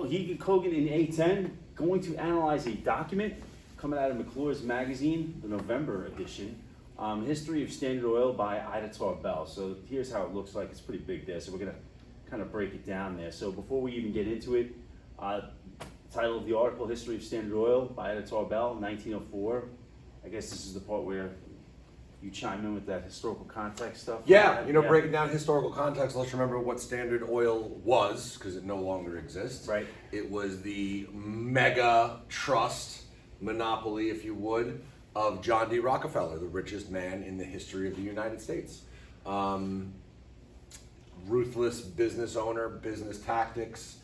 Hegan Kogan in A10 going to analyze a document coming out of McClure's magazine, the November edition, History of Standard Oil by Ida Tarbell. So here's how it looks like. It's pretty big there, so we're gonna kind of break it down there. So before we even get into it, title of the article, History of Standard Oil by Ida Tarbell, 1904. I guess this is the part where you chime in with that historical context stuff. Yeah, breaking down historical context, let's remember what Standard Oil was, because it no longer exists. Right. It was the mega trust monopoly, if you would, of John D. Rockefeller, the richest man in the history of the United States. Ruthless business owner, business tactics,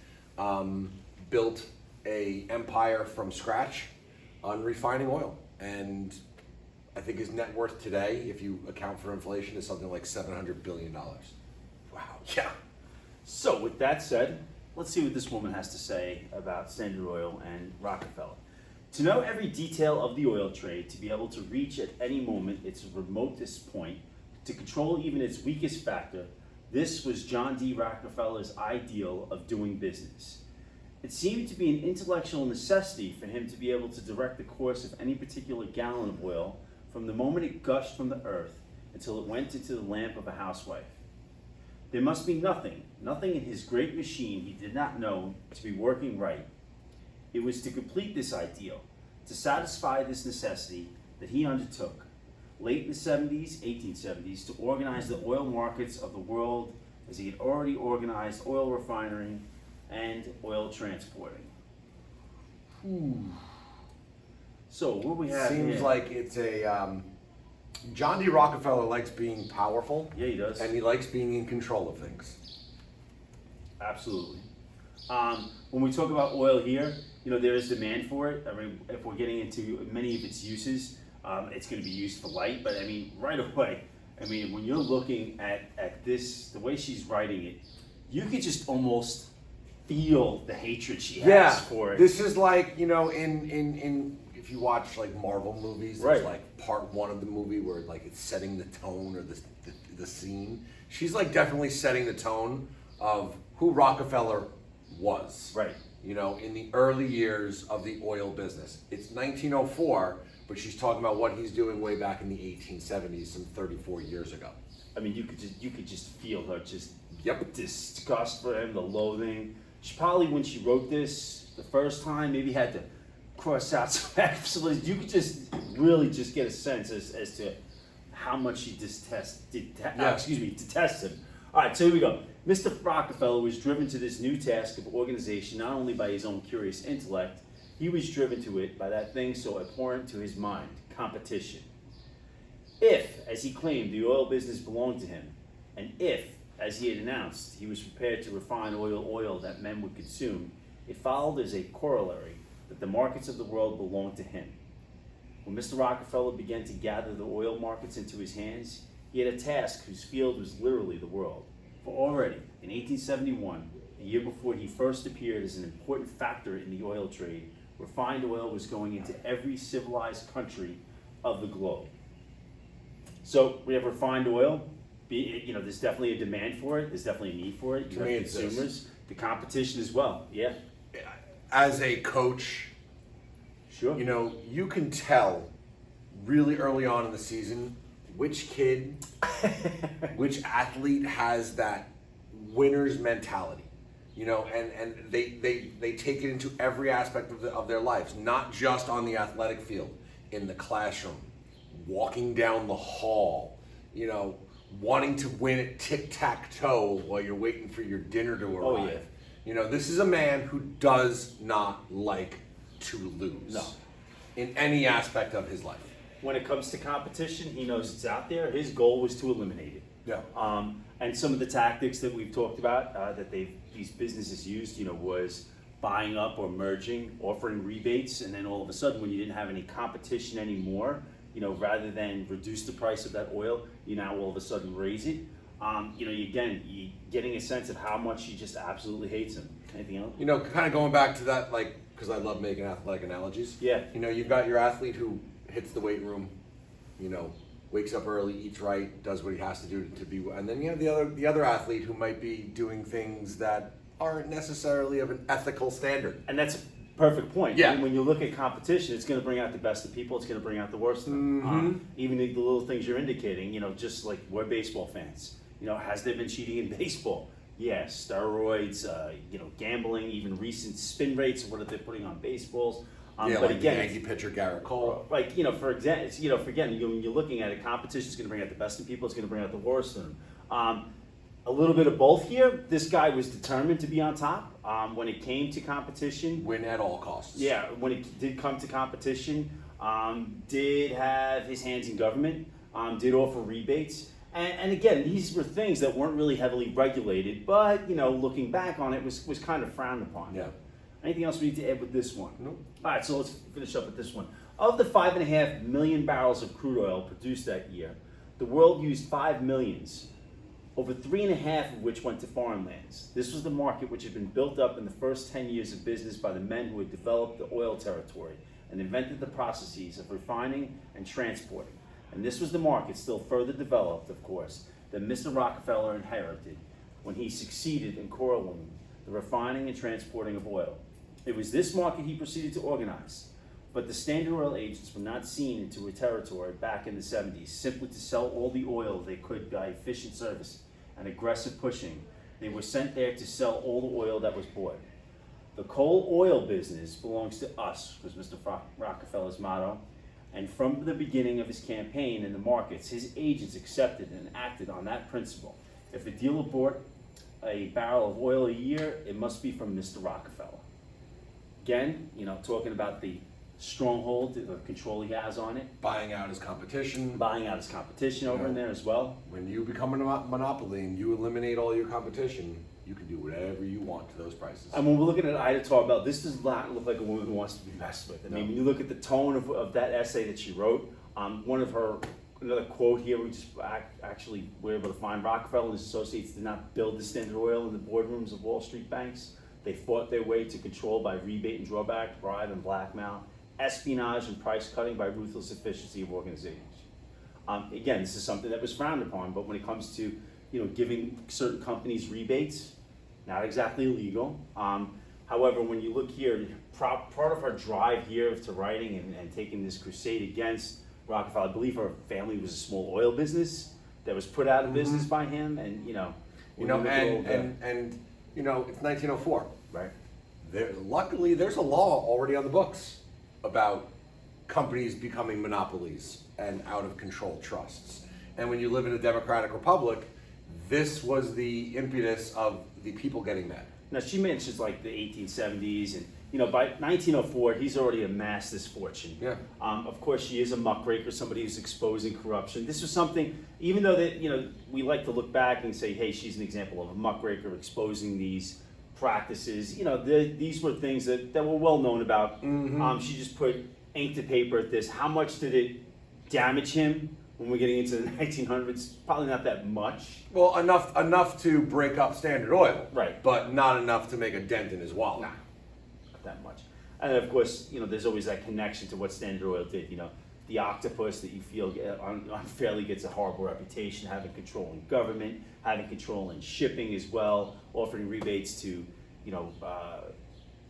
built a empire from scratch on refining oil. And I think his net worth today, if you account for inflation, is something like $700 billion. Wow. Yeah. So with that said, let's see what this woman has to say about Standard Oil and Rockefeller. To know every detail of the oil trade, to be able to reach at any moment its remotest point, to control even its weakest factor, this was John D. Rockefeller's ideal of doing business. It seemed to be an intellectual necessity for him to be able to direct the course of any particular gallon of oil from the moment it gushed from the earth until it went into the lamp of a housewife. There must be nothing in his great machine he did not know to be working right. It was to complete this ideal, to satisfy this necessity, that he undertook, late in the 1870s, to organize the oil markets of the world as he had already organized oil refining and oil transporting. So what we have Seems here, like it's a John D. Rockefeller likes being powerful. Yeah, he does. And he likes being in control of things. Absolutely. When we talk about oil here, there is demand for it. I mean, if we're getting into many of its uses, it's going to be used for light. But I mean, right away, when you're looking at this, the way she's writing it, you could just almost feel the hatred she has for it. This is like, in if you watch like Marvel movies, there's Right. like part one of the movie where like it's setting the tone or the scene. She's like definitely setting the tone of who Rockefeller was. Right. In the early years of the oil business. It's 1904, but she's talking about what he's doing way back in the 1870s, some 34 years ago. I mean, you could just feel her just Yep. disgust for him, the loathing. She probably, when she wrote this the first time, maybe had to cross out some facilities. You could just really just get a sense as to how much she detests him. All right, so here we go. Mr. Rockefeller was driven to this new task of organization not only by his own curious intellect, he was driven to it by that thing so abhorrent to his mind, competition. If, as he claimed, the oil business belonged to him, and if, as he had announced, he was prepared to refine oil that men would consume, it followed as a corollary that the markets of the world belonged to him. When Mr. Rockefeller began to gather the oil markets into his hands, he had a task whose field was literally the world. For already, in 1871, the year before he first appeared as an important factor in the oil trade, refined oil was going into every civilized country of the globe. So we have refined oil. There's definitely a demand for it. There's definitely a need for it. You have consumers, the competition as well. Yeah. As a coach, Sure. you can tell really early on in the season which kid, which athlete has that winner's mentality. And they take it into every aspect of their lives, not just on the athletic field, in the classroom, walking down the hall, wanting to win at tic-tac-toe while you're waiting for your dinner to arrive. Oh, yeah. This is a man who does not like to lose. No. In any aspect of his life. When it comes to competition, he knows it's out there. His goal was to eliminate it. Yeah. And some of the tactics that we've talked about that these businesses used, was buying up or merging, offering rebates, and then all of a sudden, when you didn't have any competition anymore, rather than reduce the price of that oil, you now all of a sudden raise it. You getting a sense of how much he just absolutely hates him. Anything else? Kind of going back to that, because I love making athletic analogies. Yeah. You've got your athlete who hits the weight room, wakes up early, eats right, does what he has to do to be, and then you have the other athlete who might be doing things that aren't necessarily of an ethical standard. And that's a perfect point. Yeah. When you look at competition, it's going to bring out the best of people. It's going to bring out the worst of them. Even the little things you're indicating, just like we're baseball fans. Has there been cheating in baseball? Yes. Steroids, gambling, even recent spin rates of what they're putting on baseballs. Yeah, but like again, the Yankee pitcher Garrett Cole. like for example, when you're looking at it, competition is going to bring out the best in people. It's going to bring out the worst in them. A little bit of both here. This guy was determined to be on top when it came to competition. Win at all costs. Yeah, when it did come to competition, did have his hands in government, did offer rebates. And again, these were things that weren't really heavily regulated, but looking back on it, was kind of frowned upon. Yeah. Anything else we need to add with this one? Nope. All right, so let's finish up with this one. Of the 5.5 million barrels of crude oil produced that year, the world used 5 millions, over 3.5 of which went to foreign lands. This was the market which had been built up in the first 10 years of business by the men who had developed the oil territory and invented the processes of refining and transporting. And this was the market, still further developed, of course, that Mr. Rockefeller inherited when he succeeded in corralling the refining and transporting of oil. It was this market he proceeded to organize, but the Standard Oil agents were not seen into a territory back in the 70s simply to sell all the oil they could by efficient service and aggressive pushing. They were sent there to sell all the oil that was bought. The coal oil business belongs to us, was Mr. Rockefeller's motto. And from the beginning of his campaign in the markets, his agents accepted and acted on that principle. If a dealer bought a barrel of oil a year, it must be from Mr. Rockefeller. Again, talking about the stronghold, the control he has on it, Buying out his competition. buying out his competition over in there as well. When you become a monopoly and you eliminate all your competition, you can do whatever you want to those prices. And when we're looking at Ida Tarbell, this does not look like a woman who wants to be messed with. I mean, when you look at the tone of that essay that she wrote, another quote here, we just actually were able to find: Rockefeller and his associates did not build the Standard Oil in the boardrooms of Wall Street banks. They fought their way to control by rebate and drawback, bribe and blackmail, espionage and price cutting by ruthless efficiency of organizations. Again, this is something that was frowned upon, but when it comes to giving certain companies rebates, not exactly illegal. However, when you look here, part of her drive here to writing and taking this crusade against Rockefeller, I believe her family was a small oil business that was put out of business by him, and it's 1904. right. Luckily, there's a law already on the books about companies becoming monopolies and out of control trusts. And when you live in a democratic republic, this was the impetus of the people getting mad. Now she mentions like the 1870s, and by 1904 he's already amassed this fortune. Yeah. Of course, she is a muckraker, somebody who's exposing corruption. This was something, even though that we like to look back and say, hey, she's an example of a muckraker exposing these practices. These were things that were well known about. She just put ink to paper at this. How much did it damage him? When we're getting into the 1900s, probably not that much. Well, enough to break up Standard Oil, Right. But not enough to make a dent in his wallet. Nah, not that much. And of course, there's always that connection to what Standard Oil did. The octopus that you feel unfairly gets a horrible reputation, having control in government, having control in shipping as well, offering rebates to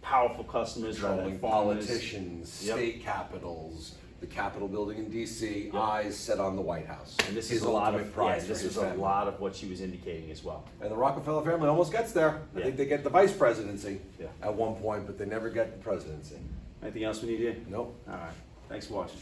powerful customers rather Controlling than farmers. politicians, Yep. state capitals, the Capitol building in D.C., eyes set on the White House. And this His is a lot ultimate of prize this for his was a family. lot of what she was indicating as well. And the Rockefeller family almost gets there. I Yeah. think they get the vice presidency Yeah. at one point, but they never get the presidency. Anything else we need here? Nope. All right. Thanks for watching.